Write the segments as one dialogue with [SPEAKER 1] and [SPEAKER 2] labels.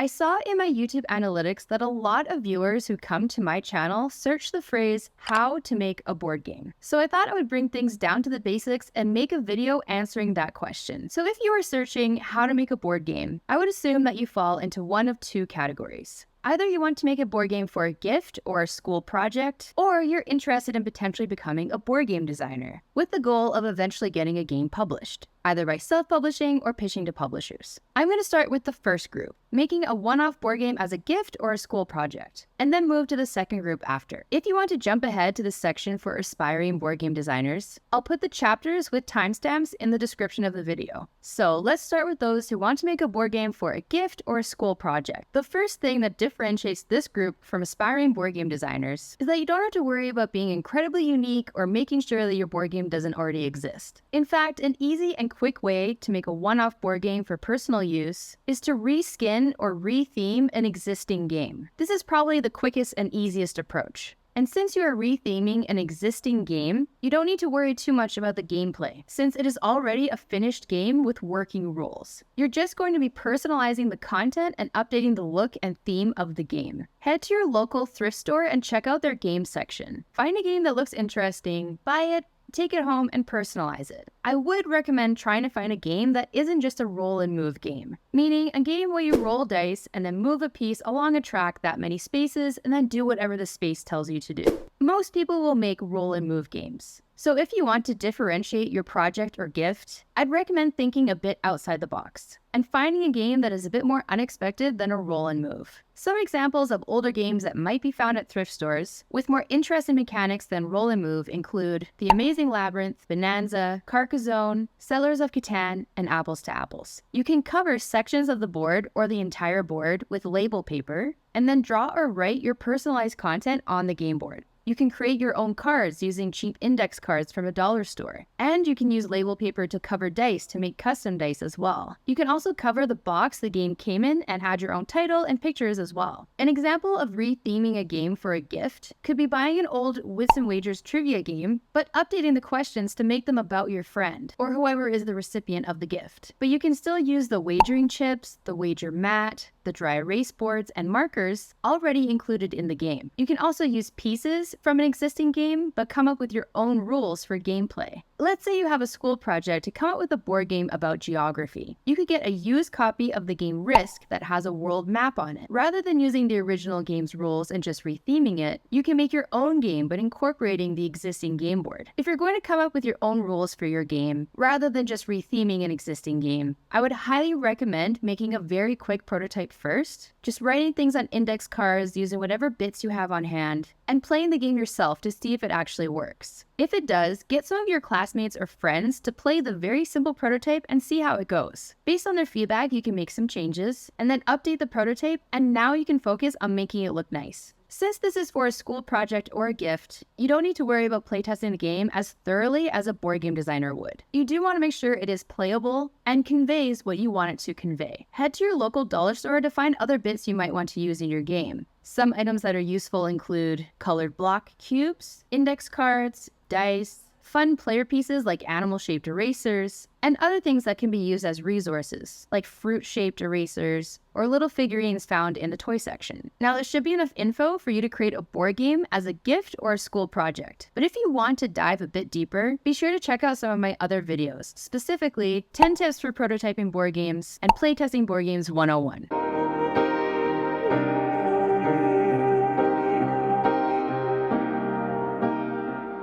[SPEAKER 1] I saw in my YouTube analytics that a lot of viewers who come to my channel search the phrase, how to make a board game. So I thought I would bring things down to the basics and make a video answering that question. So if you are searching how to make a board game, I would assume that you fall into one of two categories. Either you want to make a board game for a gift or a school project, or you're interested in potentially becoming a board game designer, with the goal of eventually getting a game published, either by self-publishing or pitching to publishers. I'm going to start with the first group, making a one-off board game as a gift or a school project, and then move to the second group after. If you want to jump ahead to the section for aspiring board game designers, I'll put the chapters with timestamps in the description of the video. So let's start with those who want to make a board game for a gift or a school project. The first thing that differentiates this group from aspiring board game designers is that you don't have to worry about being incredibly unique or making sure that your board game doesn't already exist. In fact, an easy and quick way to make a one-off board game for personal use is to reskin or retheme an existing game. This is probably the quickest and easiest approach. And since you are retheming an existing game, you don't need to worry too much about the gameplay, since it is already a finished game with working rules. You're just going to be personalizing the content and updating the look and theme of the game. Head to your local thrift store and check out their game section. Find a game that looks interesting, buy it, take it home, and personalize it. I would recommend trying to find a game that isn't just a roll and move game, meaning a game where you roll dice and then move a piece along a track that many spaces and then do whatever the space tells you to do. Most people will make roll and move games. So if you want to differentiate your project or gift, I'd recommend thinking a bit outside the box and finding a game that is a bit more unexpected than a roll and move. Some examples of older games that might be found at thrift stores with more interesting mechanics than roll and move include The Amazing Labyrinth, Bonanza, Carcassonne, Settlers of Catan, and Apples to Apples. You can cover sections of the board or the entire board with label paper and then draw or write your personalized content on the game board. You can create your own cards using cheap index cards from a dollar store. And you can use label paper to cover dice to make custom dice as well. You can also cover the box the game came in and add your own title and pictures as well. An example of retheming a game for a gift could be buying an old Wits and Wagers trivia game, but updating the questions to make them about your friend, or whoever is the recipient of the gift. But you can still use the wagering chips, the wager mat, the dry erase boards, and markers already included in the game. You can also use pieces from an existing game, but come up with your own rules for gameplay. Let's say you have a school project to come up with a board game about geography. You could get a used copy of the game Risk that has a world map on it. Rather than using the original game's rules and just retheming it, you can make your own game but incorporating the existing game board. If you're going to come up with your own rules for your game, rather than just retheming an existing game, I would highly recommend making a very quick prototype first, just writing things on index cards using whatever bits you have on hand, and playing the game yourself to see if it actually works. If it does, get some of your classmates or friends to play the very simple prototype and see how it goes. Based on their feedback, you can make some changes and then update the prototype, and now you can focus on making it look nice. Since this is for a school project or a gift, you don't need to worry about playtesting the game as thoroughly as a board game designer would. You do want to make sure it is playable and conveys what you want it to convey. Head to your local dollar store to find other bits you might want to use in your game. Some items that are useful include colored block cubes, index cards, dice, fun player pieces like animal-shaped erasers, and other things that can be used as resources, like fruit-shaped erasers, or little figurines found in the toy section. Now, there should be enough info for you to create a board game as a gift or a school project. But if you want to dive a bit deeper, be sure to check out some of my other videos, specifically 10 tips for prototyping board games and playtesting board games 101.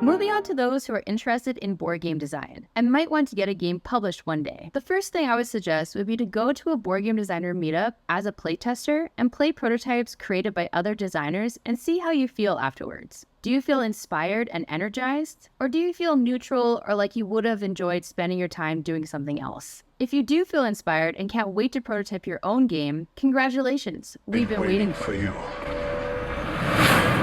[SPEAKER 1] Moving on to those who are interested in board game design and might want to get a game published one day. The first thing I would suggest would be to go to a board game designer meetup as a playtester and play prototypes created by other designers and see how you feel afterwards. Do you feel inspired and energized? Or do you feel neutral or like you would have enjoyed spending your time doing something else? If you do feel inspired and can't wait to prototype your own game, congratulations, we've been waiting for you.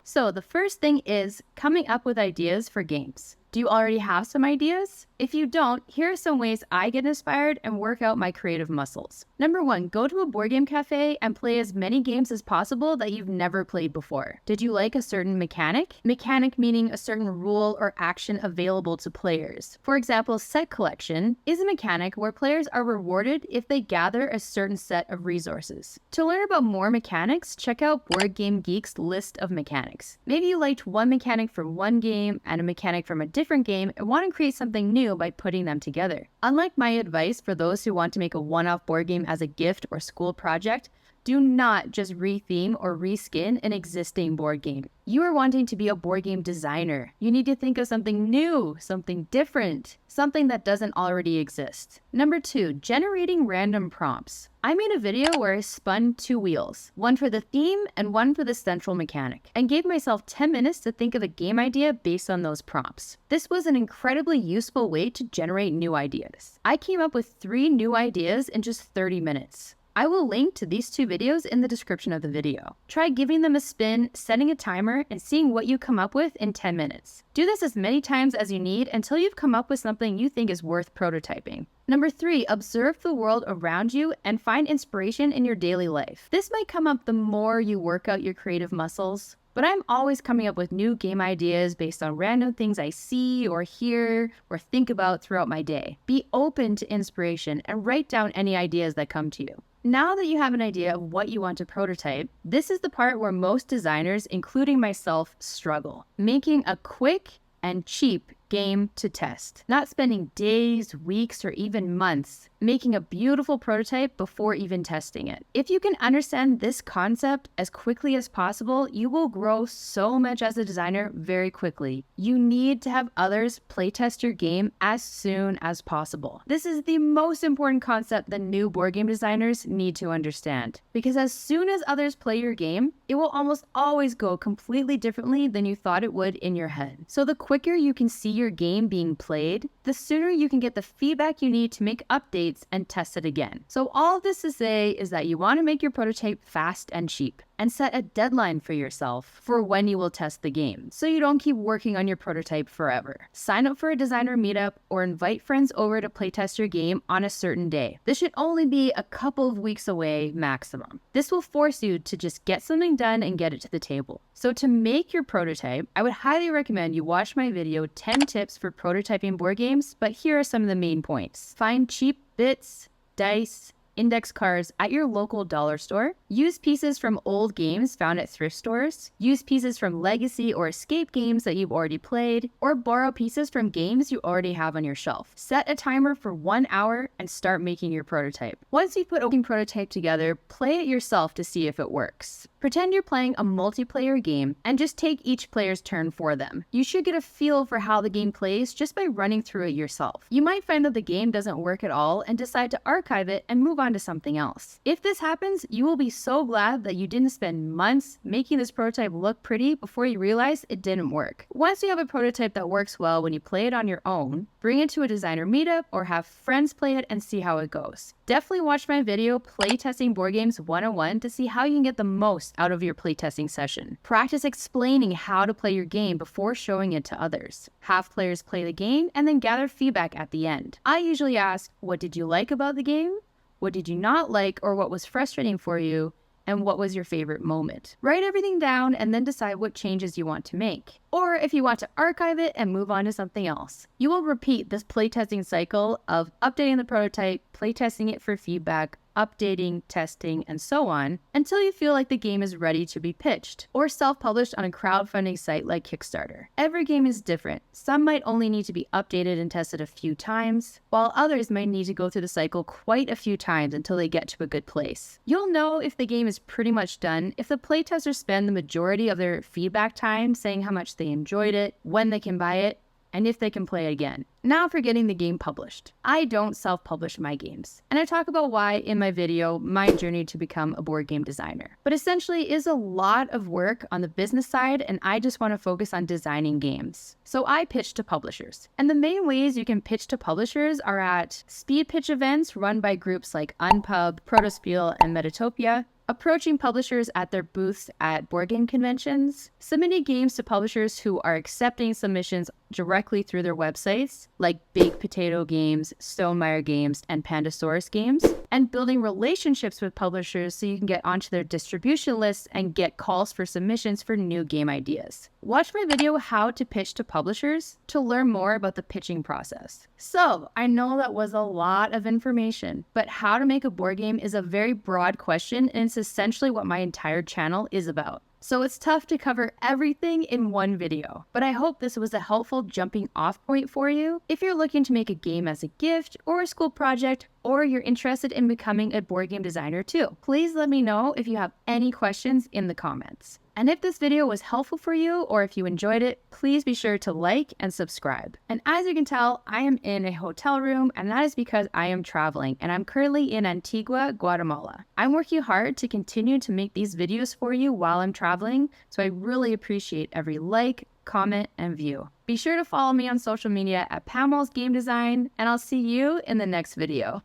[SPEAKER 1] So the first thing is coming up with ideas for games. Do you already have some ideas? If you don't, here are some ways I get inspired and work out my creative muscles. Number 1, go to a board game cafe and play as many games as possible that you've never played before. Did you like a certain mechanic? Mechanic meaning a certain rule or action available to players. For example, set collection is a mechanic where players are rewarded if they gather a certain set of resources. To learn about more mechanics, check out Board Game Geek's list of mechanics. Maybe you liked one mechanic from one game and a mechanic from a different game and want to create something new by putting them together. Unlike my advice for those who want to make a one-off board game as a gift or school project, do not just retheme or reskin an existing board game. You are wanting to be a board game designer. You need to think of something new, something different, something that doesn't already exist. Number 2, generating random prompts. I made a video where I spun 2 wheels, one for the theme and one for the central mechanic, and gave myself 10 minutes to think of a game idea based on those prompts. This was an incredibly useful way to generate new ideas. I came up with 3 new ideas in just 30 minutes. I will link to these 2 videos in the description of the video. Try giving them a spin, setting a timer, and seeing what you come up with in 10 minutes. Do this as many times as you need until you've come up with something you think is worth prototyping. Number 3, observe the world around you and find inspiration in your daily life. This might come up the more you work out your creative muscles, but I'm always coming up with new game ideas based on random things I see or hear or think about throughout my day. Be open to inspiration and write down any ideas that come to you. Now that you have an idea of what you want to prototype, this is the part where most designers, including myself, struggle. Making a quick and cheap game to test. Not spending days, weeks, or even months making a beautiful prototype before even testing it. If you can understand this concept as quickly as possible, you will grow so much as a designer very quickly. You need to have others playtest your game as soon as possible. This is the most important concept that new board game designers need to understand, because as soon as others play your game, it will almost always go completely differently than you thought it would in your head. So the quicker you can see your game being played, the sooner you can get the feedback you need to make updates and test it again. So all of this to say is that you want to make your prototype fast and cheap, and set a deadline for yourself for when you will test the game, so you don't keep working on your prototype forever. Sign up for a designer meetup or invite friends over to playtest your game on a certain day. This should only be a couple of weeks away maximum. This will force you to just get something done and get it to the table. So to make your prototype, I would highly recommend you watch my video 10 tips for prototyping board games, but here are some of the main points. Find cheap bits, dice, index cards at your local dollar store. Use pieces from old games found at thrift stores. Use pieces from legacy or escape games that you've already played, or borrow pieces from games you already have on your shelf. Set a timer for 1 hour and start making your prototype. Once you've put a working prototype together, play it yourself to see if it works. Pretend you're playing a multiplayer game and just take each player's turn for them. You should get a feel for how the game plays just by running through it yourself. You might find that the game doesn't work at all and decide to archive it and move on to something else. If this happens, you will be so glad that you didn't spend months making this prototype look pretty before you realize it didn't work. Once you have a prototype that works well when you play it on your own, bring it to a designer meetup or have friends play it and see how it goes. Definitely watch my video Playtesting Board Games 101 to see how you can get the most out of your playtesting session. Practice explaining how to play your game before showing it to others. Have players play the game and then gather feedback at the end. I usually ask, what did you like about the game? What did you not like, or what was frustrating for you? And what was your favorite moment? Write everything down and then decide what changes you want to make. Or if you want to archive it and move on to something else. You will repeat this playtesting cycle of updating the prototype, playtesting it for feedback, updating, testing, and so on until you feel like the game is ready to be pitched or self-published on a crowdfunding site like Kickstarter. Every game is different. Some might only need to be updated and tested a few times, while others might need to go through the cycle quite a few times until they get to a good place. You'll know if the game is pretty much done if the playtesters spend the majority of their feedback time saying how much they enjoyed it, when they can buy it, and if they can play again. Now for getting the game published. I don't self-publish my games, and I talk about why in my video, My Journey to Become a Board Game Designer. But essentially, it is a lot of work on the business side, and I just want to focus on designing games. So I pitch to publishers. And the main ways you can pitch to publishers are at speed pitch events run by groups like Unpub, Protospiel, and Metatopia, approaching publishers at their booths at board game conventions, submitting games to publishers who are accepting submissions directly through their websites, like Baked Potato Games, Stonemaier Games, and Pandasaurus Games, and building relationships with publishers so you can get onto their distribution lists and get calls for submissions for new game ideas. Watch my video How to Pitch to Publishers to learn more about the pitching process. So, I know that was a lot of information, but how to make a board game is a very broad question, and it's essentially what my entire channel is about. So it's tough to cover everything in one video, but I hope this was a helpful jumping off point for you if you're looking to make a game as a gift or a school project, or you're interested in becoming a board game designer too. Please let me know if you have any questions in the comments. And if this video was helpful for you, or if you enjoyed it, please be sure to like and subscribe. And as you can tell, I am in a hotel room, and that is because I am traveling, and I'm currently in Antigua, Guatemala. I'm working hard to continue to make these videos for you while I'm traveling, so I really appreciate every like, comment, and view. Be sure to follow me on social media at Pam Walls Game Design, and I'll see you in the next video.